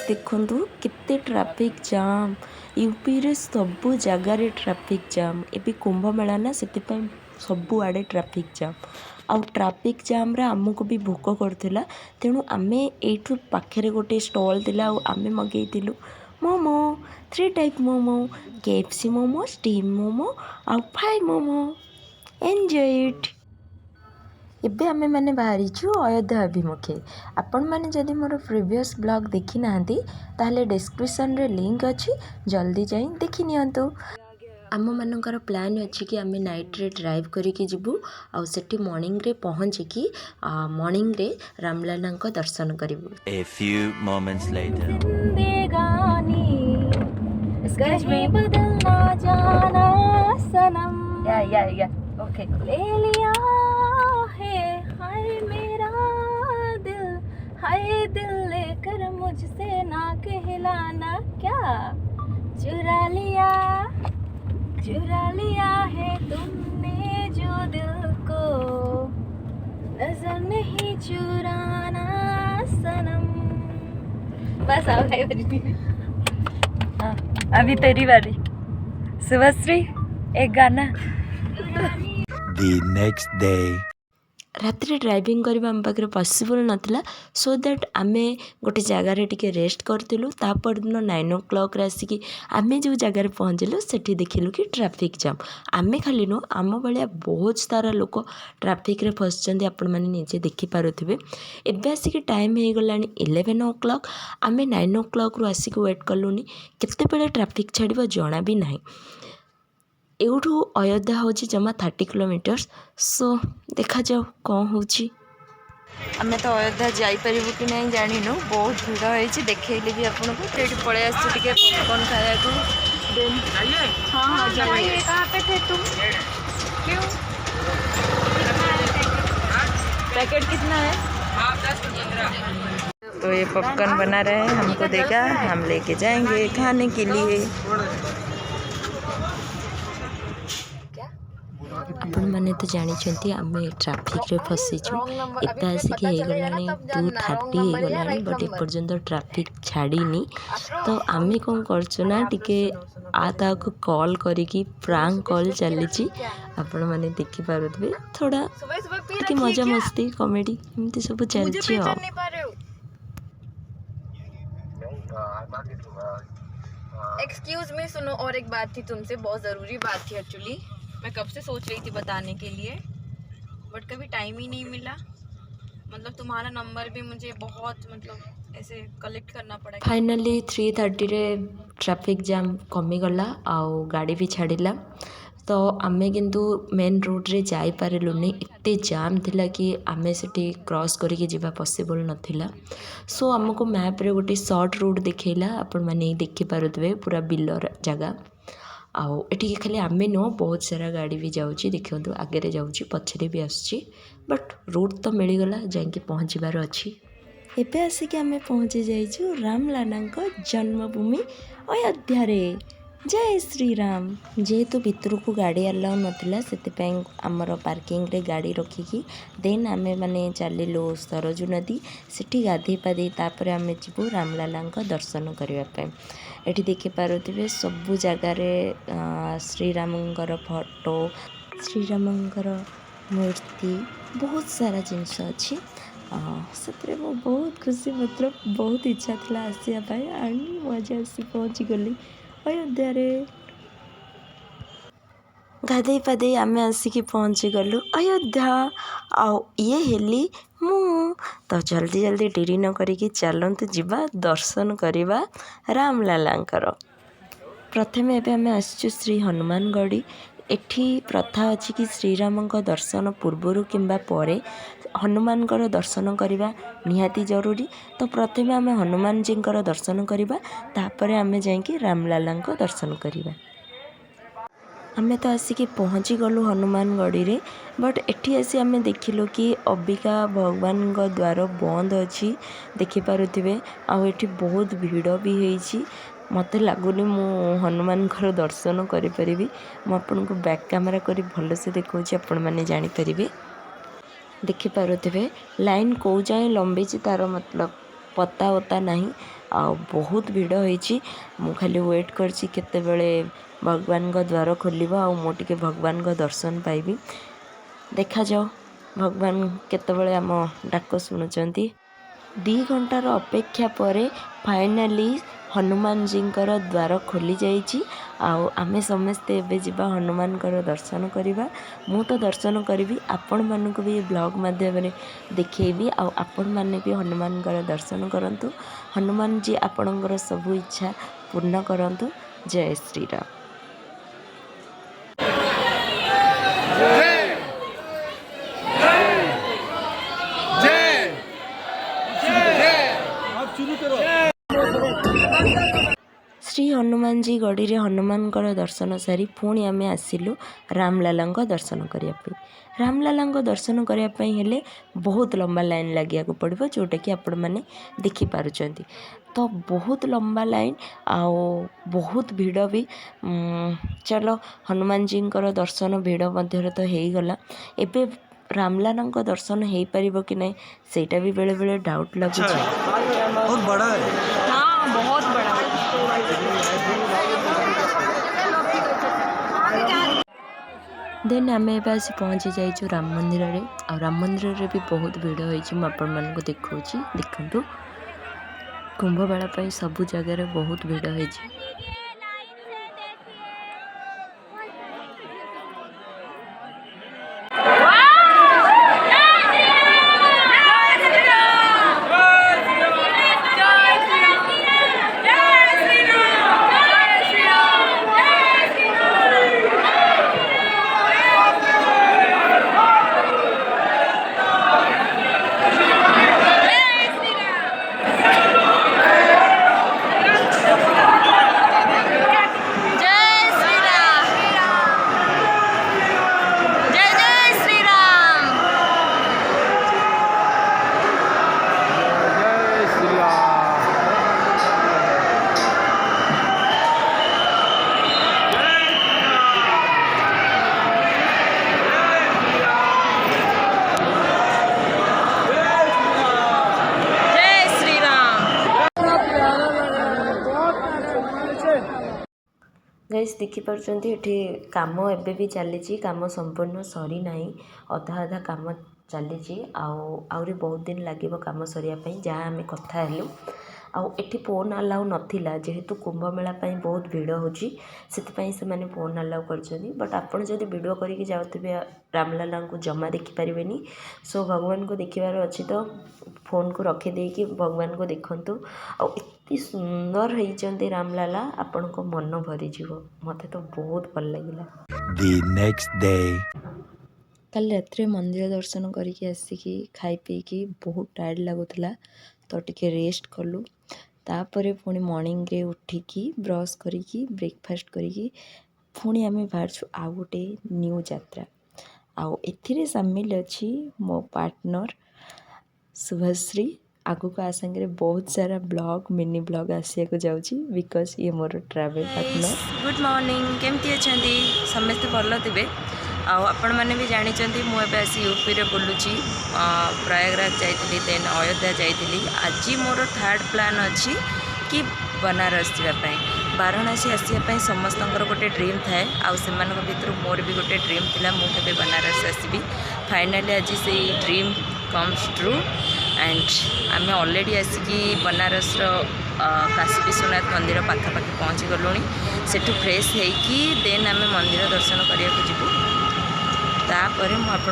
देखंतु केते traffic jam UP रे सबु जगार ट्रैफिक जाम एबे कुंभ मेला ना से सबु आड़े ट्रैफिक जाम आउ ट्रैफिक जाम रे आमको भी भोक करथिला तेणु आमे एठु पाखरे गोटे स्टॉल दिला आउ आमे मगेइतिलु momo 3 type momo KFC momo steam momo आउ फ्राई मोमो एंजॉय इट। एबे आमे माने बाहरीछु अयोध्या अभिमुखे। आपण माने जदि मोर प्रीवियस ब्लॉग देखि नाहंती ताहले डिस्क्रिप्शन रे लिंक अछि, जल्दी जाई देखि नियंतु। आम मानकर प्लान अछि कि आमे नाइट रे ड्राइव करिके जिबु आउ सेठी मॉर्निंग रे पहुंची कि मॉर्निंग रे रामलाला को दर्शन करिबु। A few moments later. Excuse me. बदलना जाना सनम। Yeah. Okay. ले लिया है हाय मेरा दिल लेकर मुझसे ना कहलाना क्या चुरा लिया है तुमने जो दिल को नजर नहीं चुराना सनम। बस आओ हाँ अभी तेरी बारी शुभश्री एक गाना। The next day. राति ड्राइविंग करबा हम पाखे पॉसिबल नथिला सो दैट आमे गोटे जगार टिके रेस्ट करथिलु। तापर दिन 9 o'clock आसिकी आमे जो जगार पहुँचलु सेठी देखिलु कि ट्रैफिक जाम आमे खाली नो आम भाया बहुत सारा लोक ट्रैफिक रे फसचंदी आपण माने निजे देखि पारुथिबे। एबे आसिकी टाइम हे गलानी 11 o'clock आमे 9 o'clock रु आसिकी वेट कलुनी केते बेले ट्रैफिक छाड़िबो जणा भी नाही। एठू अयोध्या हूँ जमा 30 किलोमीटर्स सो देखा जाओ कौन हो। आम तो अयोध्या जापर कि नहीं जानु बहुत भिड़ होती देखली भी आपको ये पलि आस पॉपकॉर्न खाया हाँ जाइए। कहाँ पे थे तुम? क्यों? पैकेट कितना है? 10 से 15। तो ये पॉपकॉर्न बना रहे हैं हमको देगा हम लेके जाएंगे खाने के लिए। आपण मैंने तो जानी आम ट्रैफिक रे फसीचु एत आसिक हो 2:30 हो गलानी बट एपर्यंत ट्रैफिक छाड़ीनी तो आम कौन करना टिके आ को कॉल करी प्रांक कॉल चली आपण मैंने देखिपे थोड़ा टिके मजा मस्ती कॉमेडी एमती सब चलती। एक्सक्यूज मी सुनो और एक बात थी तुमसे बहुत ज़रूरी बात थी एक्चुअली मैं कब से सोच रही थी बताने के लिए बट कभी टाइम ही नहीं मिला। मतलब तुम्हारा नंबर भी मुझे बहुत मतलब ऐसे कलेक्ट करना पड़ा। फाइनली 3:30 रे ट्रैफिक जाम कमीगला आउ गाड़ी भी छाड़िला तो आमे किंतु मेन रोड रे जाई पारिलुनी एते जाम थिला कि आमे सेठी क्रॉस करके जीवा पॉसिबल नथिला। सो हमको मैप रे गोटे शॉर्ट रूट देखैला आपण माने देखि पारुथबे पूरा बिलर जगह आउ एठी खाली आमे नो बहुत सारा गाड़ी भी जाउची देखंतु आगे रे जाउची पछरे भी आसची बट रूट तो मिलगला जाके पहुँचबार अच्छी। एबे आसिक आमे पहुँची जाइछु रामलाला जन्मभूमि अयोध्या रे। जय श्री राम। जेहेतु भितर को गाड़ी अलाउ नथिला सेतिपैं आमर पार्किंग रे गाड़ी रखिकी देन आमे माने चलिलु सरजू नदी सेठी गाधे पाधे तापर आमे जीवु रामलाला दर्शन करने। एठी देखि पारुथिबे सबु जगार श्रीरामंकर फोटो श्रीरामंकर मूर्ति बहुत सारा जिनस अच्छी से बहुत खुशी मतलब बहुत इच्छा थी आसापी आनी मजा आसी पहुँची गली अयोध्या रे। गाधे पाधे आमे आसिकी पहुँची गलु अयोध्या आउ ये हेली मु तो जल्दी जल्दी डेरी न करिकी चलतु जीवा दर्शन करवा रामलालांकर। प्रथमे एबे आमे आसचु श्री हनुमानगढ़ी। एठी प्रथा अच्छी कि श्रीराम दर्शन पूर्वर किंबा परे हनुमानकर दर्शन करवा निहाती जरूरी। तो प्रथमे आमे हनुमान जी दर्शन करवा तापर आमे जाइकी रामलाला दर्शन करवा। आमे तो आसिकी पहुँची गलु हनुमानगढ़ी रे बट एठी आसी आमे देखिलु कि अबिका भगवान द्वार बंद अच्छी देखिपे आउ एठी बहुत भीड़ भी होईची। मते लगुनि मु हनुमान दर्शन करि मुझे बैक कैमरा करी भल से देखा आपण मैंने जानीपर देखिपे लाइन कौ जाए लंबी तार मतलब पता वता नहीं बहुत भिड़ होइछि मु खाली वेट करछि केतेबेले भगवान को द्वार खोलिबो आ मो टिके भगवान को दर्शन पाइबी देखा जाओ भगवान केतेबेले आम डाक शुणुचंती 2 घंटार अपेक्षा पर फाइनाली हनुमान जी द्वार खोली जाइछि आमे समस्ते एबे जिबा हनुमान दर्शन करिबा मु तो दर्शन करी आपण मानक भी ब्लॉग माध्यम देखैबी आपण माने भी हनुमान दर्शन करंतु हनुमान जी आपणकर सब इच्छा पूर्ण करंतु जय श्री राम। श्री हनुमान जी गढ़ी रे हनुमान दर्शन सारी पुणी आम आसिलु रामलाला दर्शन करने। रामलाला दर्शन करने हेले बहुत लंबा लाइन लगे पड़ो जोटा कि आपण मैंने देखिपार्टी तो बहुत लंबा लाइन बहुत भिड़ भी चलो हनुमान जी दर्शन भिड़ मध्य तो हो गला एबे रामलाला दर्शन हो पार कि नहीं सेटा भी बेले बेले डाउट लगुच। बहुत बड़ा है। हाँ बहुत बड़ा देन आम एस पहुँची जाइए राम मंदिर रे राम मंदिर रे भी बहुत भिड़ होती आपण मानक देखा देखु कुंभ मेला सबु जगह बहुत भिड़ होती। गाइस देखिपार्टी ये कम एबे भी चली कम संपूर्ण सरी ना अधा अधा कम चली आहरी बहुत दिन लगे कम सरियापाई जहाँ आम कथा हेलु आठी फोन अलाउ नाला जेहेतु कुंभ मेला बहुत भिड़ होची से फोन अलाउ कर बट आपड़ जब वीडियो करके जाऊे रामलाला को जमा देखिपारे सो भगवान को देखार अच्छी तो फोन को रखिदे कि भगवान को देखु आते सुंदर होती रामलाला आपण को मन भरी मत तो बहुत भल लगे। कल रात मंदिर दर्शन करके आसिकी खाई पीकी बहुत टायर्ड लगुला तो टिके रेस्ट कलु तापर पुणी मॉर्निंग रे उठिकी ब्रश करिकी ब्रेकफास्ट करिकी पुणी आम बाहर आउ गोटे न्यू यात्रा आउ एथिरे सामिल अच्छी मो पार्टनर शुभश्री आगु को आसांगे बहुत सारा ब्लॉग मिनी ब्लॉग आसिया को जाउची बिकॉज ये मोर ट्रैवल पार्टनर। गुड मॉर्निंग केमती अच्छा समस्ते भल थे आपण मैंने भी जानते मुझे आसी यूपी रे बुलूची प्रयागराज जाइली देन अयोध्या जाइली आज मोर थर्ड प्लान अच्छी कि बनारस जावाई वाराणसी आसपाई समस्त गोटे ड्रीम थाए आमान भर मोर भी गोटे ड्रीम थिला मुझे बनारस आसबि फाइनाली आज से ड्रीम कम्स ट्रू एंड आम ऑलरेडी आसिकी बनारस काशी विश्वनाथ मंदिर पाखापाखि पहुँची गलुँ सेठू फ्रेश होइकी देन आम मंदिर दर्शन करने को जीवु तापर मुझे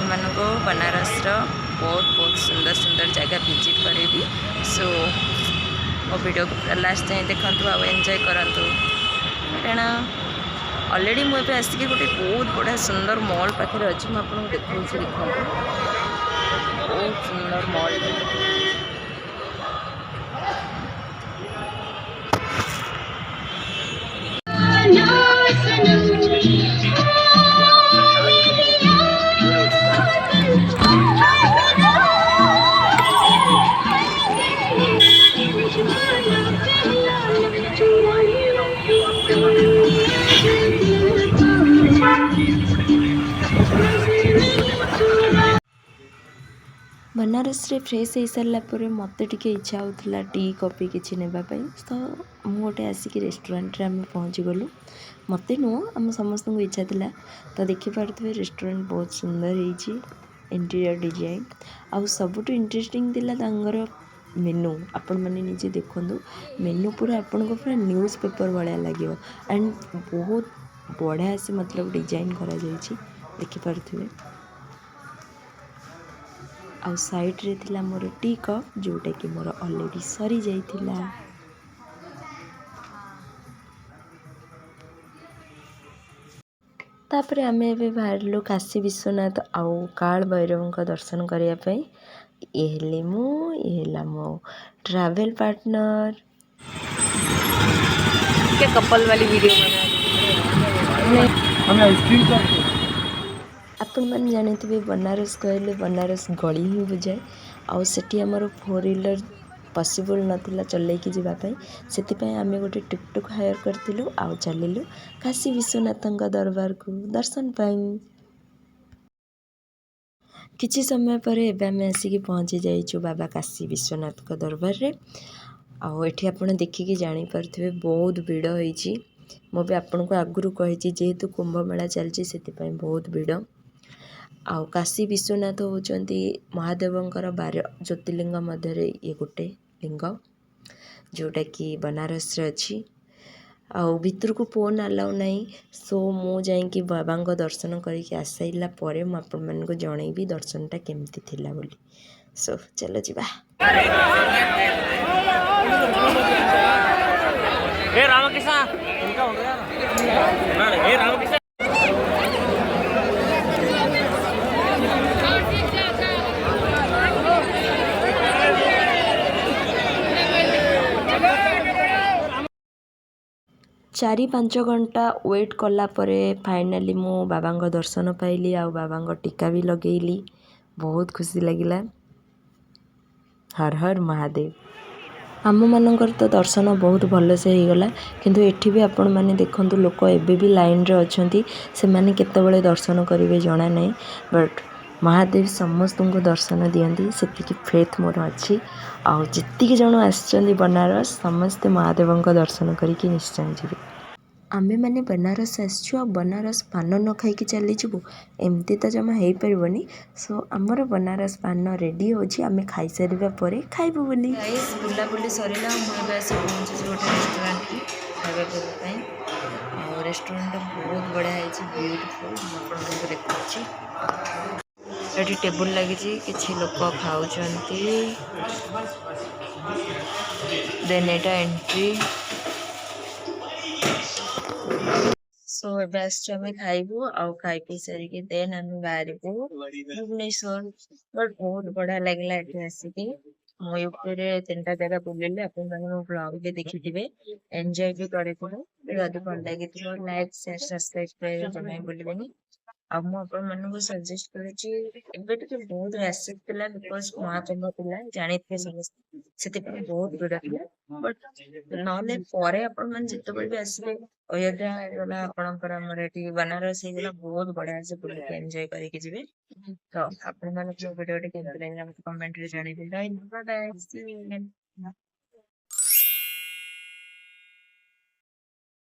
बनारस बहुत बहुत सुंदर सुंदर जगह विजिट करेबी सो मो वीडियो को पूरा लास्ट जाए देखु आ एंजॉय करंतु कारण ऑलरेडी मुझे आसिक गोटे बहुत बड़ा सुंदर मॉल पाखे अच्छी मुझे देखा देखो बहुत सुंदर मॉल बनारसରେ फ्रेश ହେଇ ସାରିଲା ପରେ ମୋତେ ଟିକେ ଇଚ୍ଛା ହେଉଥିଲା ଟି କଫି କିଛି ନେବା ପାଇଁ। ତ ମୁଁ ଗୋଟେ ଆସିକି ରେଷ୍ଟୁରାଣ୍ଟରେ ଆମେ ପହଞ୍ଚିଗଲୁ। ମୋତେ ନୁହଁ ଆମ ସମସ୍ତଙ୍କୁ ଇଚ୍ଛା ଥିଲା। ତ ଦେଖିପାରୁଥିବେ ରେଷ୍ଟୁରାଣ୍ଟ ବହୁତ ସୁନ୍ଦର ହେଇଛି, ଇଣ୍ଟେରିୟର୍ ଡିଜାଇନ୍। ଆଉ ସବୁଠୁ ଇଣ୍ଟରେଷ୍ଟିଂ ଥିଲା ତାଙ୍କର ମେନୁ। ଆପଣମାନେ ନିଜେ ଦେଖନ୍ତୁ, ମେନୁ ପୁରା ଆପଣଙ୍କୁ ପୁରା ନ୍ୟୁଜ୍ ପେପର୍ ଭଳିଆ ଲାଗିବ। ଆଣ୍ଡ ବହୁତ ବଢ଼ିଆ ସେ ମତଲବ ଡିଜାଇନ୍ କରାଯାଇଛି, ଦେଖିପାରୁଥିବେ। ଆଉ ସାଇଡ଼୍ରେ ଥିଲା ମୋର ଟି କପ୍, ଯେଉଁଟାକି ମୋର ଅଲରେଡ଼ି ସରିଯାଇଥିଲା। ତାପରେ ଆମେ ଏବେ ବାହାରିଲୁ କାଶୀ ବିଶ୍ୱନାଥ ଆଉ କାଳ ଭୈରବଙ୍କ ଦର୍ଶନ କରିବା ପାଇଁ। ଇଏ ହେଲେ ମୁଁ, ଇଏ ହେଲା ମୋ ट्रैवल पार्टनर। क्या कपल वाली वीडियो हमें आइसक्रीम चाहिए। ଆପଣମାନେ ଜାଣିଥିବେ बनारस କହିଲେ बनारस ଗଳି ହିଁ ବୁଝାଏ। ଆଉ ସେଠି ଆମର 4 ହ୍ୱିଲର୍ ପସିବୁଲ୍ ନଥିଲା ଚଲେଇକି ଯିବା ପାଇଁ। ସେଥିପାଇଁ ଆମେ ଗୋଟେ ଟୁକଟୁକ୍ ହାୟର କରିଥିଲୁ ଆଉ ଚାଲିଲୁ କାଶୀ ବିଶ୍ୱନାଥଙ୍କ ଦରବାରକୁ ଦର୍ଶନ ପାଇଁ। କିଛି ସମୟ ପରେ ଏବେ ଆମେ ଆସିକି ପହଞ୍ଚି ଯାଇଛୁ ବାବା କାଶୀ ବିଶ୍ୱନାଥଙ୍କ ଦରବାରରେ। ଆଉ ଏଠି ଆପଣ ଦେଖିକି ଜାଣିପାରୁଥିବେ ବହୁତ ଭିଡ଼ ହେଇଛି। ମୁଁ ବି ଆପଣଙ୍କୁ ଆଗରୁ କହିଛି ଯେହେତୁ କୁମ୍ଭମେଳା ଚାଲିଛି ସେଥିପାଇଁ ବହୁତ ଭିଡ଼। ଆଉ କାଶୀ ବିଶ୍ୱନାଥ ହେଉଛନ୍ତି ମହାଦେବଙ୍କର 12 ଜ୍ୟୋତିର୍ଲିଙ୍ଗ ମଧ୍ୟରେ ଇଏ ଗୋଟେ ଲିଙ୍ଗ, ଯେଉଁଟାକି बनारसରେ ଅଛି। ଆଉ ଭିତରକୁ ଫୋନ୍ ଆଲାଉ ନାହିଁ। ସୋ ମୁଁ ଯାଇକି ବାବାଙ୍କ ଦର୍ଶନ କରିକି ଆସିସାରିଲା ପରେ ମୁଁ ଆପଣମାନଙ୍କୁ ଜଣେଇବି ଦର୍ଶନଟା କେମିତି ଥିଲା ବୋଲି। ସୋ ଚାଲ ଯିବା। हे रामकृष्ण इनका हो गया ना हे रामकृष्ण। चारि 5 घंटा वेट कला परे फाइनाली मु बाबांग दर्शन पाइली आउ बाबांग टीका भी लगेली। बहुत खुशी लगिला। हर हर महादेव। आम मानकर तो दर्शन बहुत भल से हो गला, किंतु एठी भी आपण माने देखंतु लोक एबे भी लाइन रे अछंती। से माने केतेबेले दर्शन करिवे जणा नै, बट महादेव समस्त को दर्शन दियंती सेतिकी फेथ मोर अछि। आउ जित्तिकी जण आछंती बनारस समस्त महादेवंक दर्शन करिकी निश्चय जिवे। आमे माने बनारस आसछु आ बनारस पान न खाइकी चली जिवु एमती तो जमा हेई परिबनी। सो हमर बनारस पान रेडी होछि, आमे खाइ सारिबा परे खाइबु बोली। गाइस बुला बुली सरिला, हम एबे आसी पहुंची गोटे रेस्टोरेंट रे खाइबा पिबा पई। आ रेस्टोरेंट बहुत बढ़िया है, ब्यूटीफुल। हम आपको देखौछि एठी टेबल लागि छि, किछि लोक खाउछंती। देन एटा एंट्री। सो एबे आसछु आमे खाइबु आउ खाइ पी सारिके देन आमे बाहरिबु भुवनेश्वर। बट बहुत बढ़िया लागला एठी आसीकी। मु यूपीरे 3टा जगह बुलिले, आपन माने ब्लॉग भी देखिथिबे, एन्जॉय भी करिथिबे। जदि भल लागिथिबो लाइक शेयर सब्सक्राइब करे जमे बुलिबेनी। अब मु आपन मानकु सजेस्ट करूची एबे टिके बहुत रैसिक थिला बिकॉज़ महाकुंभ थिला जानिथे समस्त सेति बहुत भिड़ थिला। बट नले परे आपन मान जेतेबेले भी आसीबे अयोध्या गला आपनकर हमर एठी बनारस हे गला बहुत बढ़िया से बुलिके एन्जॉय करिके जिवे। तो आपन मान जो वीडियो टी केमति लागला कमेंट रे जणाइबे। धन्यवाद।